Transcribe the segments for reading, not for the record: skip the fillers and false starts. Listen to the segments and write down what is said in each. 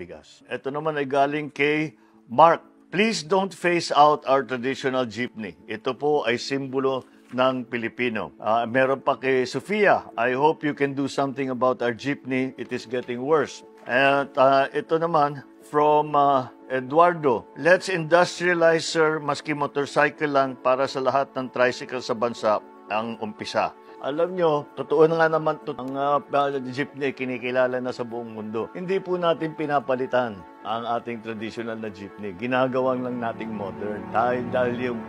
bigas. Ito naman ay galing kay Mark. Please don't phase out our traditional jeepney. Ito po ay simbolo ng Pilipino. Meron pa kay Sofia. I hope you can do something about our jeepney. It is getting worse. At ito naman from Eduardo. Let's industrialize, sir, maski motorcycle lang para sa lahat ng tricycle sa bansa ang umpisa. Alam nyo, totoo na nga naman ito. Ang jeepney kinikilala na sa buong mundo. Hindi po natin pinapalitan ang ating traditional na jeepney. Ginagawang lang nating modern. Dahil yung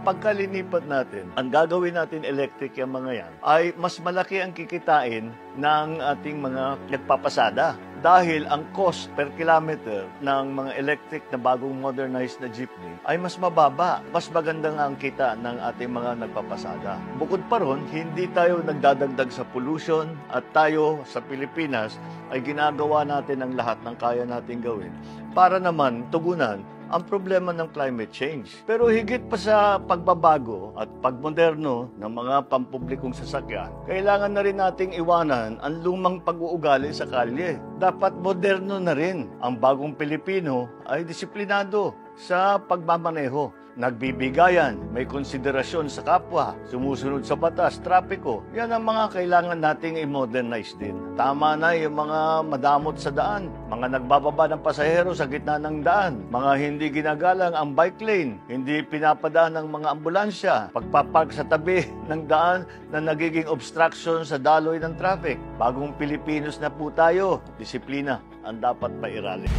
pagkalinipat natin, ang gagawin natin electric yung mga yan, ay mas malaki ang kikitain ng ating mga nagpapasada. Dahil ang cost per kilometer ng mga electric na bagong modernized na jeepney ay mas mababa. Mas maganda nga ang kita ng ating mga nagpapasada. Bukod pa ron, hindi tayo nagdadagdag sa pollution at tayo sa Pilipinas ay ginagawa natin ang lahat ng kaya natin gawin para naman tugunan ang problema ng climate change. Pero higit pa sa pagbabago at pagmoderno ng mga pampublikong sasakyan, kailangan na rin nating iwanan ang lumang pag-uugali sa kalye. Dapat moderno na rin. Ang bagong Pilipino ay disiplinado sa pagmamaneho. Nagbibigayan, may konsiderasyon sa kapwa, sumusunod sa batas, trapiko. Yan ang mga kailangan nating i-modernize din. Tama na yung mga madamot sa daan, mga nagbababa ng pasahero sa gitna ng daan, mga hindi ginagalang ang bike lane, hindi pinapadaan ng mga ambulansya, pagpapark sa tabi ng daan na nagiging obstruction sa daloy ng traffic. Bagong Pilipinos na po tayo, disiplina ang dapat pairalin.